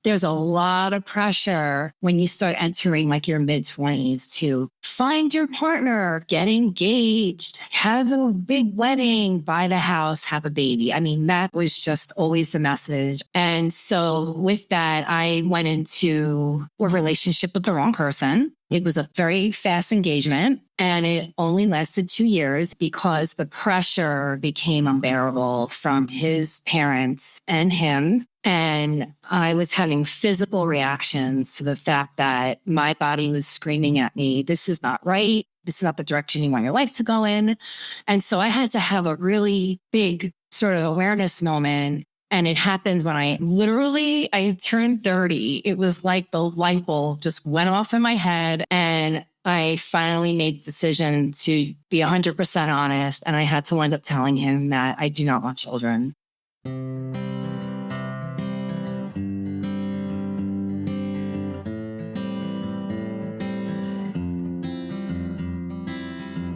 there's a lot of pressure when you start entering like your mid-20s to find your partner, get engaged, have a big wedding, buy the house, have a baby. I mean, that was just always the message. And so with that, I went into a relationship with the wrong person. It was a very fast engagement and it only lasted 2 years because the pressure became unbearable from his parents and him. And I was having physical reactions to the fact that my body was screaming at me, this is not right. This is not the direction you want your life to go in. And so I had to have a really big sort of awareness moment. And it happened when I turned 30. It was like the light bulb just went off in my head. And I finally made the decision to be 100% honest. And I had to wind up telling him that I do not want children.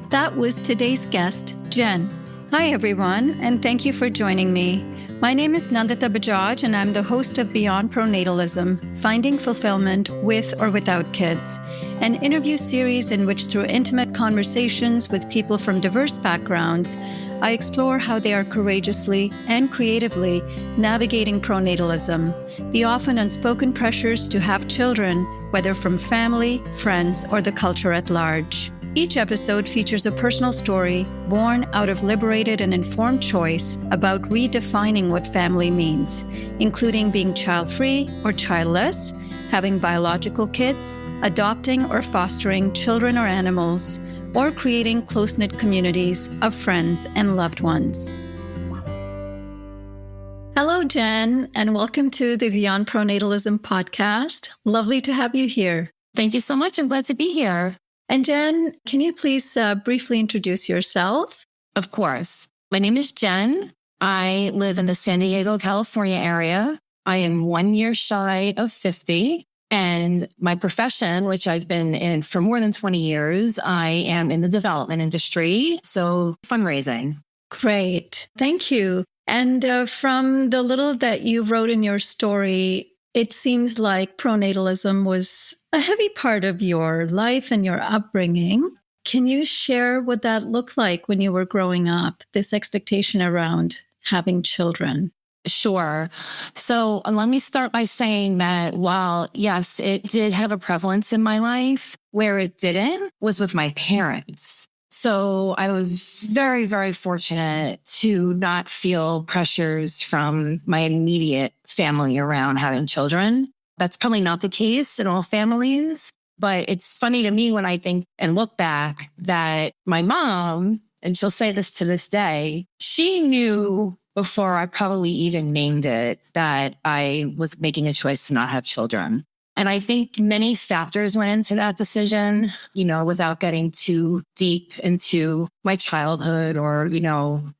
That was today's guest, Jenn. Hi, everyone, and thank you for joining me. My name is Nandita Bajaj, and I'm the host of Beyond Pronatalism, Finding Fulfillment with or Without Kids, an interview series in which, through intimate conversations with people from diverse backgrounds, I explore how they are courageously and creatively navigating pronatalism, the often unspoken pressures to have children, whether from family, friends, or the culture at large. Each episode features a personal story born out of liberated and informed choice about redefining what family means, including being child-free or childless, having biological kids, adopting or fostering children or animals, or creating close-knit communities of friends and loved ones. Hello, Jenn, and welcome to the Beyond Pronatalism podcast. Lovely to have you here. Thank you so much. I'm glad to be here. And Jenn, can you please briefly introduce yourself? Of course. My name is Jenn. I live in the San Diego, California area. I am 1 year shy of 50. And my profession, which I've been in for more than 20 years, I am in the development industry. So fundraising. Great. Thank you. And from the little that you wrote in your story, it seems like pronatalism was a heavy part of your life and your upbringing. Can you share what that looked like when you were growing up, this expectation around having children? Sure. So let me start by saying that while, yes, it did have a prevalence in my life, where it didn't was with my parents. So I was very, very fortunate to not feel pressures from my immediate family around having children. That's probably not the case in all families, but it's funny to me when I think and look back that my mom, and she'll say this to this day, she knew before I probably even named it that I was making a choice to not have children. And I think many factors went into that decision, without getting too deep into my childhood or,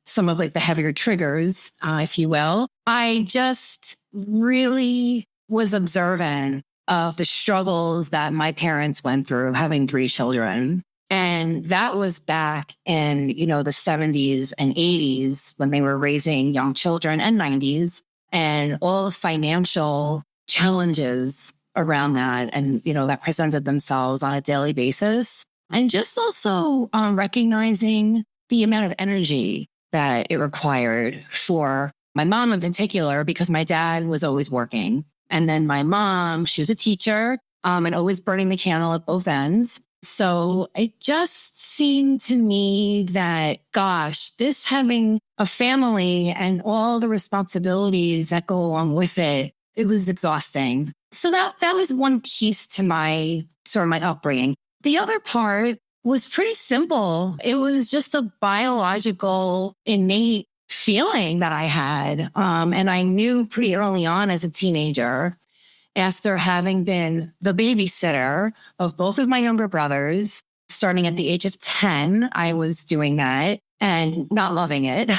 some of like the heavier triggers, if you will. I just really was observant of the struggles that my parents went through having 3 children. And that was back in, the 70s and 80s when they were raising young children, and 90s, and all the financial challenges around that. And, that presented themselves on a daily basis. And just also recognizing the amount of energy that it required for my mom in particular, because my dad was always working. And then my mom, she was a teacher and always burning the candle at both ends. So it just seemed to me that, gosh, this having a family and all the responsibilities that go along with it, it was exhausting. So that was one piece to my upbringing. The other part was pretty simple. It was just a biological, innate feeling that I had. And I knew pretty early on as a teenager, after having been the babysitter of both of my younger brothers, starting at the age of 10, I was doing that and not loving it.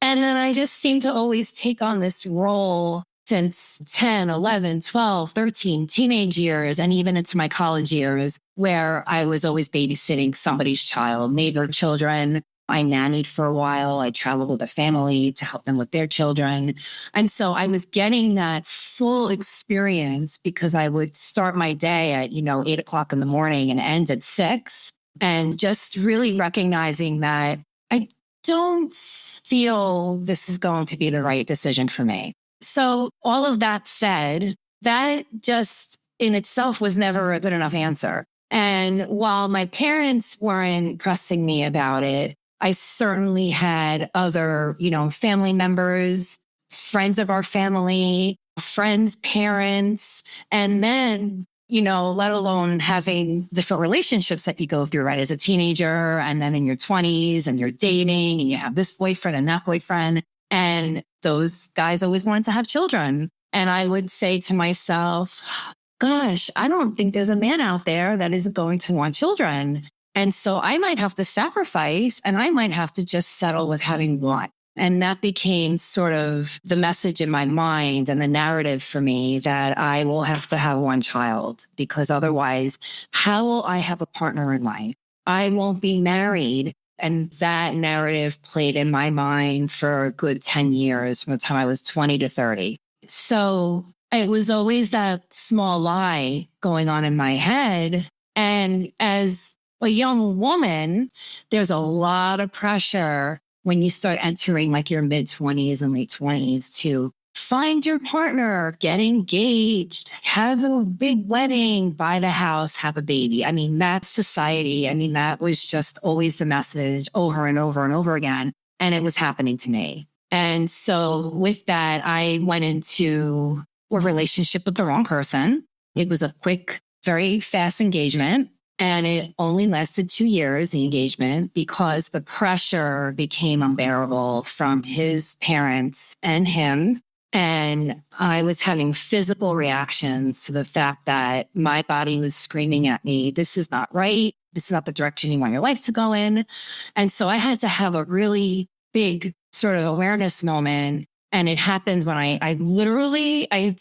And then I just seemed to always take on this role since 10, 11, 12, 13, teenage years, and even into my college years, where I was always babysitting somebody's child, neighbor children, I nannied for a while. I traveled with a family to help them with their children. And so I was getting that full experience because I would start my day at, 8 o'clock in the morning and end at 6. And just really recognizing that I don't feel this is going to be the right decision for me. So all of that said, that just in itself was never a good enough answer. And while my parents weren't pressing me about it, I certainly had other, family members, friends of our family, friends, parents, and then, let alone having different relationships that you go through, right? As a teenager and then in your 20s and you're dating and you have this boyfriend and that boyfriend. And those guys always wanted to have children. And I would say to myself, gosh, I don't think there's a man out there that is going to want children. And so I might have to sacrifice and I might have to just settle with having one. And that became sort of the message in my mind and the narrative for me that I will have to have one child because otherwise, how will I have a partner in life? I won't be married. And that narrative played in my mind for a good 10 years from the time I was 20 to 30. So it was always that small lie going on in my head. And as a young woman, there's a lot of pressure when you start entering like your mid 20s and late 20s to find your partner, get engaged, have a big wedding, buy the house, have a baby. I mean, that's society. I mean, that was just always the message over and over and over again. And it was happening to me. And so with that, I went into a relationship with the wrong person. It was a quick, very fast engagement. And it only lasted 2 years, the engagement, because the pressure became unbearable from his parents and him. And I was having physical reactions to the fact that my body was screaming at me, this is not right. This is not the direction you want your life to go in. And so I had to have a really big sort of awareness moment. And it happened when I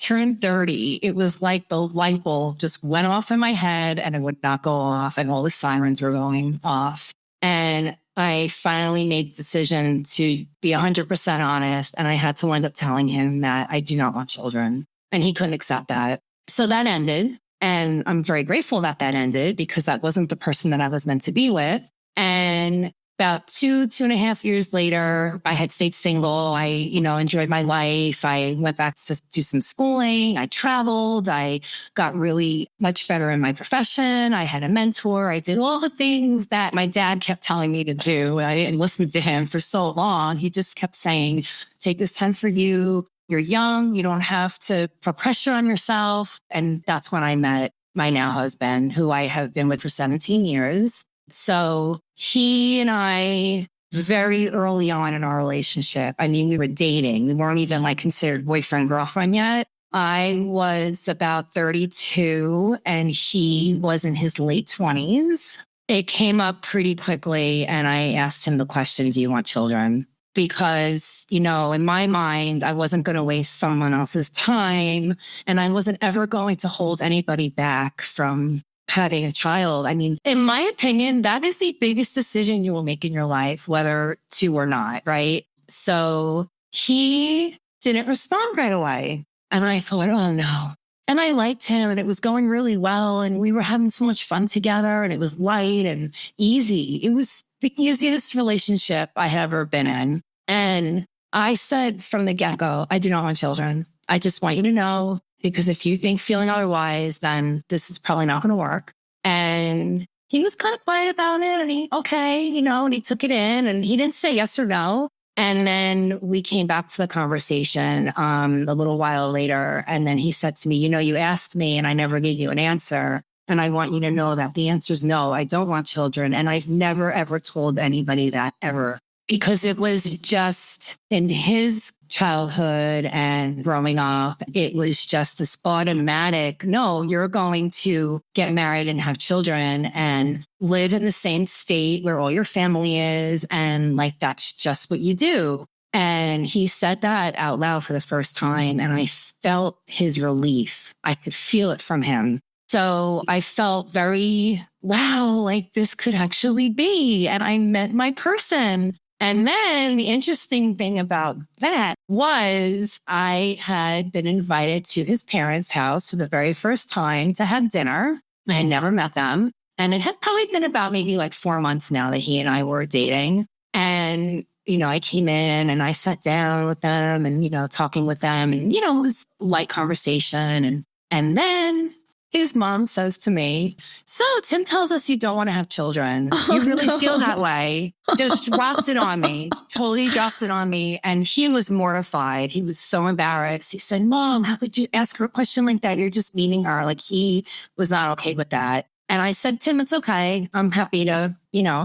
turned 30. It was like the light bulb just went off in my head and it would not go off and all the sirens were going off. And I finally made the decision to be 100% honest. And I had to wind up telling him that I do not want children. And he couldn't accept that. So that ended. And I'm very grateful that that ended because that wasn't the person that I was meant to be with. And about 2.5 years later, I had stayed single. I, enjoyed my life. I went back to do some schooling. I traveled. I got really much better in my profession. I had a mentor. I did all the things that my dad kept telling me to do. I didn't listen to him for so long. He just kept saying, take this time for you. You're young. You don't have to put pressure on yourself. And that's when I met my now husband, who I have been with for 17 years. So he and I, very early on in our relationship, I mean, we were dating. We weren't even considered boyfriend, girlfriend yet. I was about 32 and he was in his late 20s. It came up pretty quickly and I asked him the question, do you want children? Because, in my mind, I wasn't going to waste someone else's time and I wasn't ever going to hold anybody back from having a child. I mean, in my opinion, that is the biggest decision you will make in your life, whether to or not, right? So he didn't respond right away. And I thought, oh no. And I liked him and it was going really well. And we were having so much fun together and it was light and easy. It was the easiest relationship I had ever been in. And I said from the get-go, I do not want children. I just want you to know, because if you think feeling otherwise, then this is probably not going to work. And he was kind of quiet about it. And and he took it in and he didn't say yes or no. And then we came back to the conversation a little while later. And then he said to me, you asked me and I never gave you an answer. And I want you to know that the answer is no, I don't want children. And I've never, ever told anybody that ever, because it was just in his childhood and growing up, it was just this automatic, no, you're going to get married and have children and live in the same state where all your family is. And that's just what you do. And he said that out loud for the first time. And I felt his relief. I could feel it from him. So I felt very wow, like this could actually be. And I met my person. And then the interesting thing about that was I had been invited to his parents' house for the very first time to have dinner. I had never met them. And it had probably been about maybe like 4 months now that he and I were dating. And, I came in and I sat down with them and, talking with them and, it was light conversation. And then his mom says to me, so Tim tells us you don't want to have children. Oh, You really no. feel that way. Just dropped it on me, totally dropped it on me. And he was mortified. He was so embarrassed. He said, Mom, how could you ask her a question like that? You're just meeting her. Like he was not okay with that. And I said, Tim, it's okay. I'm happy to,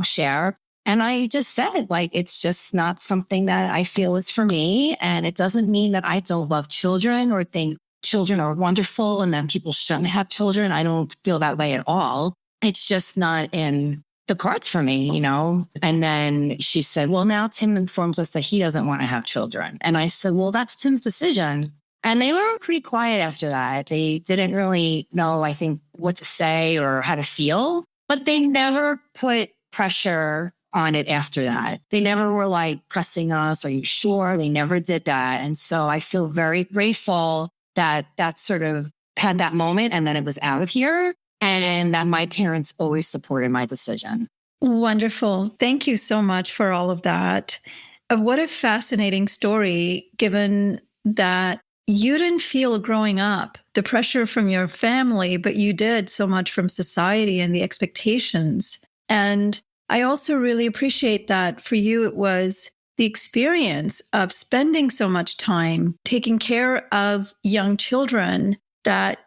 share. And I just said, like, it's just not something that I feel is for me. And it doesn't mean that I don't love children or think children are wonderful and that people shouldn't have children. I don't feel that way at all. It's just not in the cards for me, And then she said, well, now Tim informs us that he doesn't want to have children. And I said, well, that's Tim's decision. And they were pretty quiet after that. They didn't really know, I think, what to say or how to feel, but they never put pressure on it after that. They never were like pressing us. Are you sure? They never did that. And so I feel very grateful that sort of had that moment and then it was out of here and that my parents always supported my decision. Wonderful. Thank you so much for all of that. What a fascinating story, given that you didn't feel growing up the pressure from your family, but you did so much from society and the expectations. And I also really appreciate that for you, it was the experience of spending so much time taking care of young children that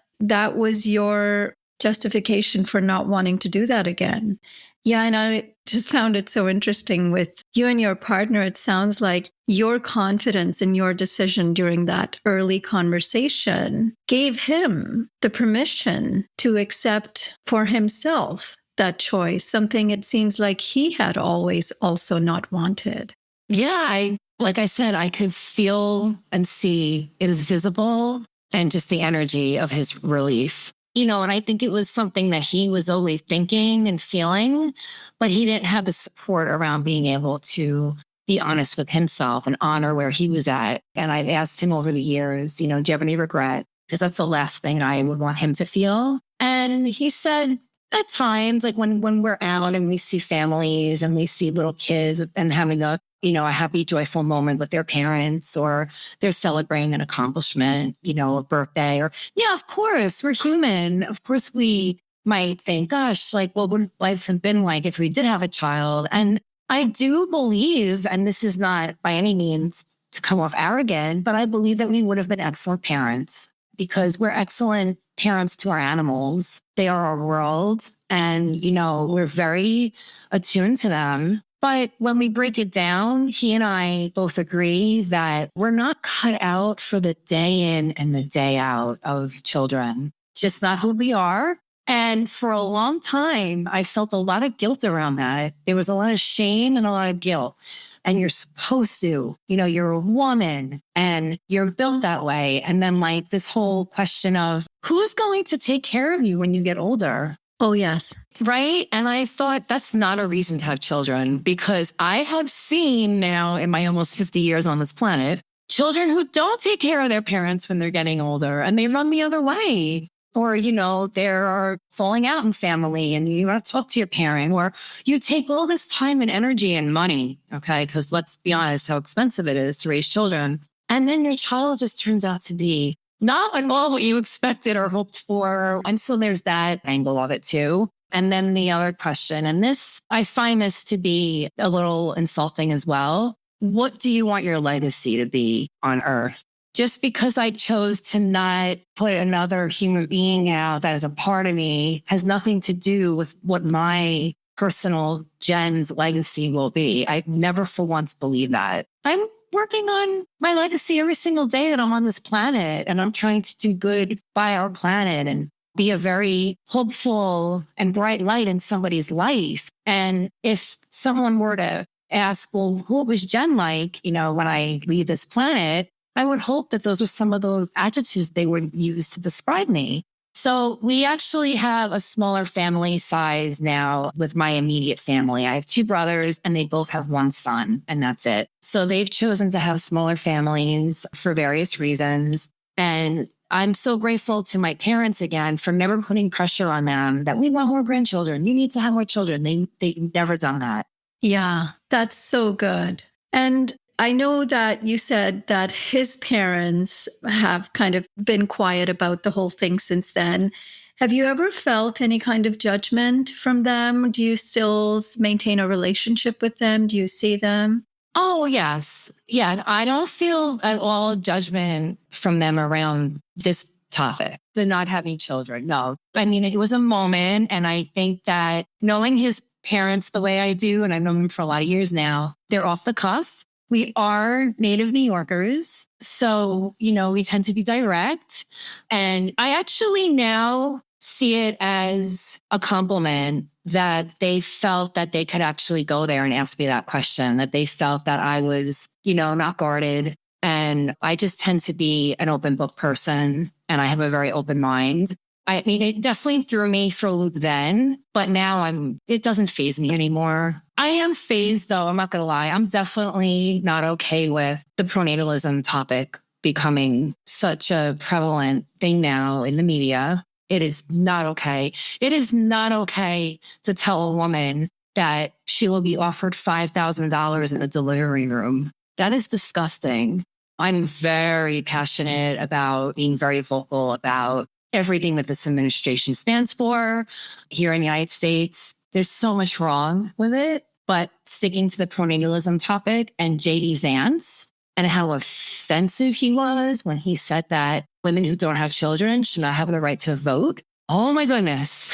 was your justification for not wanting to do that again. Yeah, and I just found it so interesting with you and your partner. It sounds like your confidence in your decision during that early conversation gave him the permission to accept for himself that choice, something it seems like he had always also not wanted. Yeah, like I said, I could feel and see it is visible and just the energy of his relief. And I think it was something that he was always thinking and feeling, but he didn't have the support around being able to be honest with himself and honor where he was at. And I've asked him over the years, do you have any regret? Because that's the last thing I would want him to feel. And he said, at times, like when we're out and we see families and we see little kids and having a happy, joyful moment with their parents, or they're celebrating an accomplishment, a birthday, or yeah, of course, we're human. Of course, we might think, gosh, like, what would life have been like if we did have a child? And I do believe, and this is not by any means to come off arrogant, but I believe that we would have been excellent parents because we're excellent parents to our animals. They are our world. And, we're very attuned to them. But when we break it down, he and I both agree that we're not cut out for the day in and the day out of children. Just not who we are. And for a long time, I felt a lot of guilt around that. There was a lot of shame and a lot of guilt. And you're supposed to, you're a woman and you're built that way. And then like this whole question of who's going to take care of you when you get older? Oh, yes. Right. And I thought that's not a reason to have children because I have seen now in my almost 50 years on this planet, children who don't take care of their parents when they're getting older and they run the other way. Or, they're falling out in family and you want to talk to your parent, or you take all this time and energy and money, okay? Because let's be honest, how expensive it is to raise children. And then your child just turns out to be not at all what you expected or hoped for. And so there's that angle of it too. And then the other question, and I find this to be a little insulting as well. What do you want your legacy to be on Earth? Just because I chose to not put another human being out that is a part of me has nothing to do with what my personal Jenn's legacy will be. I never for once believed that. I'm working on my legacy every single day that I'm on this planet, and I'm trying to do good by our planet and be a very hopeful and bright light in somebody's life. And if someone were to ask, well, what was Jenn like, when I leave this planet? I would hope that those are some of the adjectives they would use to describe me. So we actually have a smaller family size now with my immediate family. I have two brothers and they both have one son, and that's it. So they've chosen to have smaller families for various reasons. And I'm so grateful to my parents again for never putting pressure on them that we want more grandchildren. You need to have more children. They've never done that. Yeah, that's so good. And I know that you said that his parents have kind of been quiet about the whole thing since then. Have you ever felt any kind of judgment from them? Do you still maintain a relationship with them? Do you see them? Oh, yes. Yeah. I don't feel at all judgment from them around this topic, the not having children. No. I mean, it was a moment. And I think that knowing his parents the way I do, and I've known them for a lot of years now, they're off the cuff. We are native New Yorkers. So, we tend to be direct. And I actually now see it as a compliment that they felt that they could actually go there and ask me that question, that they felt that I was, not guarded. And I just tend to be an open book person and I have a very open mind. I mean, it definitely threw me for a loop then, but now it doesn't faze me anymore. I am phased though. I'm not going to lie. I'm definitely not okay with the pronatalism topic becoming such a prevalent thing now in the media. It is not okay. It is not okay to tell a woman that she will be offered $5,000 in a delivery room. That is disgusting. I'm very passionate about being very vocal about everything that this administration stands for here in the United States. There's so much wrong with it, but sticking to the pronatalism topic and J.D. Vance and how offensive he was when he said that women who don't have children should not have the right to vote. Oh my goodness.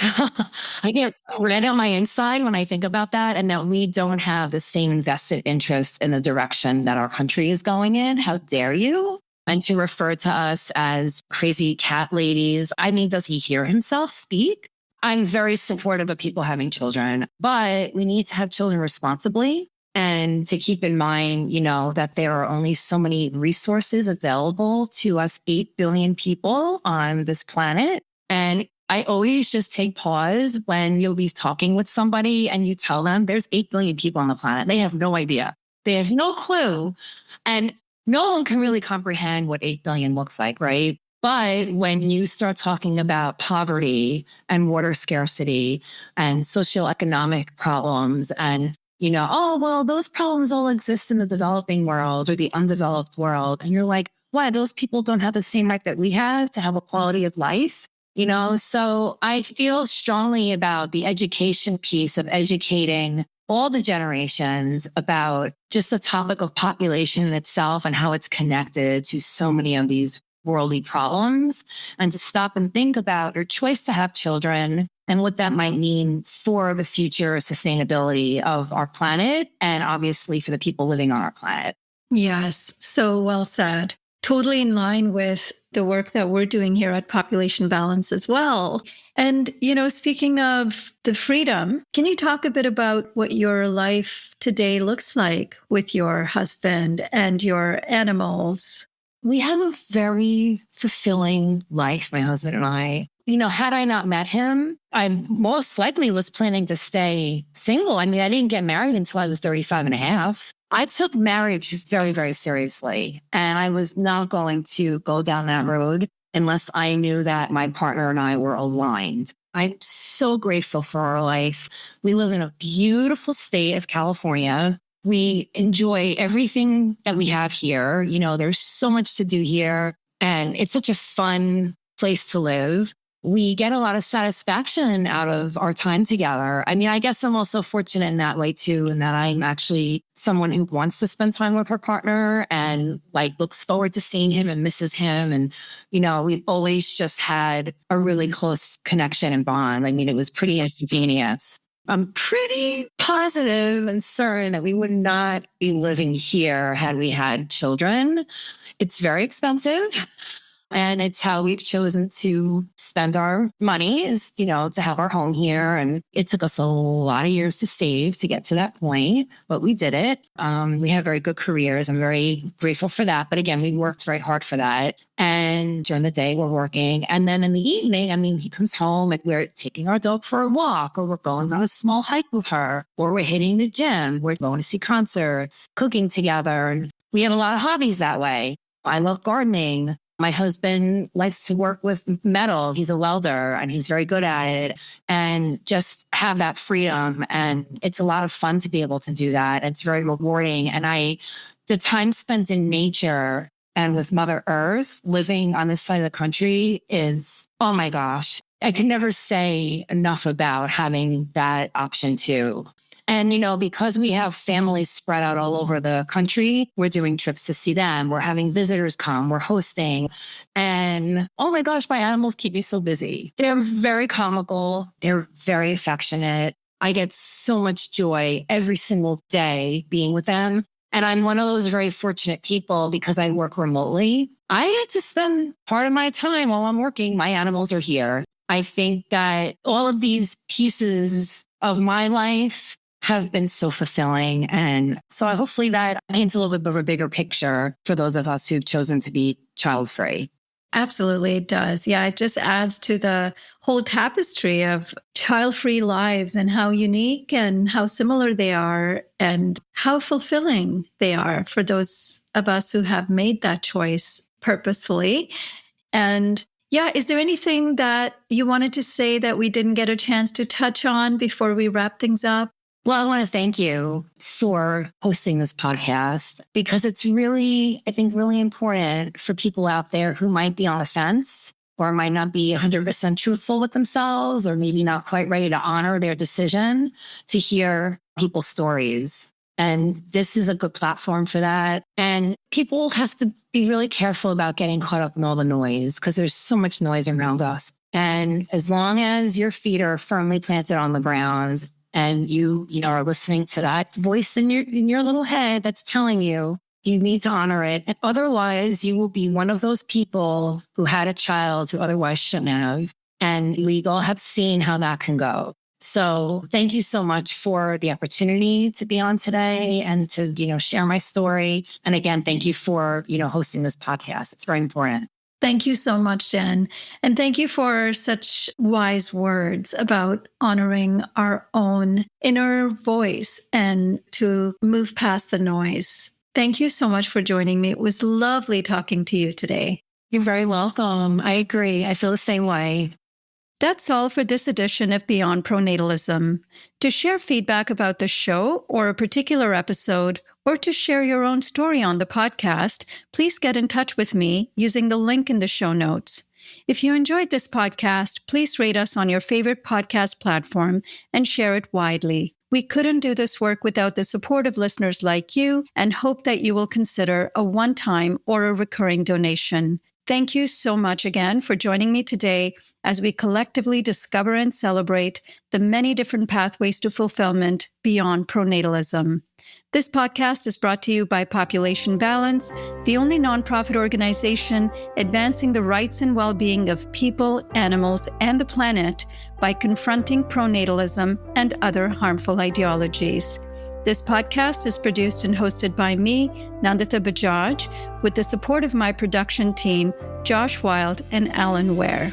I get red on my inside when I think about that and that we don't have the same vested interest in the direction that our country is going in. How dare you? And to refer to us as crazy cat ladies. I mean, does he hear himself speak? I'm very supportive of people having children, but we need to have children responsibly. And to keep in mind, that there are only so many resources available to us 8 billion people on this planet. And I always just take pause when you'll be talking with somebody and you tell them there's 8 billion people on the planet. They have no idea. They have no clue. And no one can really comprehend what 8 billion looks like, right? But when you start talking about poverty and water scarcity and socioeconomic problems and those problems all exist in the developing world or the undeveloped world. And you're like, why? Those people don't have the same right that we have to have a quality of life, So I feel strongly about the education piece of educating all the generations about just the topic of population itself and how it's connected to so many of these worldly problems, and to stop and think about your choice to have children and what that might mean for the future sustainability of our planet and obviously for the people living on our planet. Yes, so well said. Totally in line with the work that we're doing here at Population Balance as well. And, speaking of the freedom, can you talk a bit about what your life today looks like with your husband and your animals? We have a very fulfilling life, my husband and I. Had I not met him, I most likely was planning to stay single. I mean, I didn't get married until I was 35 and a half. I took marriage very, very seriously, and I was not going to go down that road unless I knew that my partner and I were aligned. I'm so grateful for our life. We live in a beautiful state of California. We enjoy everything that we have here. There's so much to do here, and it's such a fun place to live. We get a lot of satisfaction out of our time together. I mean, I guess I'm also fortunate in that way too, in that I'm actually someone who wants to spend time with her partner and looks forward to seeing him and misses him. And, we've always just had a really close connection and bond. I mean, it was pretty instantaneous. I'm pretty positive and certain that we would not be living here had we had children. It's very expensive. And it's how we've chosen to spend our money is, to have our home here. And it took us a lot of years to save to get to that point, but we did it. We have very good careers. I'm very grateful for that. But again, we worked very hard for that. And during the day, we're working. And then in the evening, he comes home and we're taking our dog for a walk, or we're going on a small hike with her, or we're hitting the gym. We're going to see concerts, cooking together. And we have a lot of hobbies that way. I love gardening. My husband likes to work with metal. He's a welder and he's very good at it, and just have that freedom. And it's a lot of fun to be able to do that. It's very rewarding. And the time spent in nature and with Mother Earth, living on this side of the country is, oh my gosh, I can never say enough about having that option too. And, because we have families spread out all over the country, we're doing trips to see them. We're having visitors come. We're hosting. And, oh my gosh, my animals keep me so busy. They're very comical. They're very affectionate. I get so much joy every single day being with them. And I'm one of those very fortunate people because I work remotely. I get to spend part of my time while I'm working. My animals are here. I think that all of these pieces of my life have been so fulfilling. And so hopefully that paints a little bit of a bigger picture for those of us who've chosen to be child-free. Absolutely, it does. Yeah, it just adds to the whole tapestry of child-free lives and how unique and how similar they are and how fulfilling they are for those of us who have made that choice purposefully. And yeah, is there anything that you wanted to say that we didn't get a chance to touch on before we wrap things up? Well, I want to thank you for hosting this podcast because it's really, I think, really important for people out there who might be on the fence or might not be 100% truthful with themselves or maybe not quite ready to honor their decision to hear people's stories. And this is a good platform for that. And people have to be really careful about getting caught up in all the noise because there's so much noise around us. And as long as your feet are firmly planted on the ground, and you are listening to that voice in your little head that's telling you need to honor it. And otherwise, you will be one of those people who had a child who otherwise shouldn't have. And we all have seen how that can go. So thank you so much for the opportunity to be on today and to, share my story. And again, thank you for, hosting this podcast. It's very important. Thank you so much, Jenn. And thank you for such wise words about honoring our own inner voice and to move past the noise. Thank you so much for joining me. It was lovely talking to you today. You're very welcome. I agree. I feel the same way. That's all for this edition of Beyond Pronatalism. To share feedback about the show or a particular episode, or to share your own story on the podcast, please get in touch with me using the link in the show notes. If you enjoyed this podcast, please rate us on your favorite podcast platform and share it widely. We couldn't do this work without the support of listeners like you and hope that you will consider a one-time or a recurring donation. Thank you so much again for joining me today as we collectively discover and celebrate the many different pathways to fulfillment beyond pronatalism. This podcast is brought to you by Population Balance, the only nonprofit organization advancing the rights and well-being of people, animals, and the planet by confronting pronatalism and other harmful ideologies. This podcast is produced and hosted by me, Nandita Bajaj, with the support of my production team, Josh Wild and Alan Ware.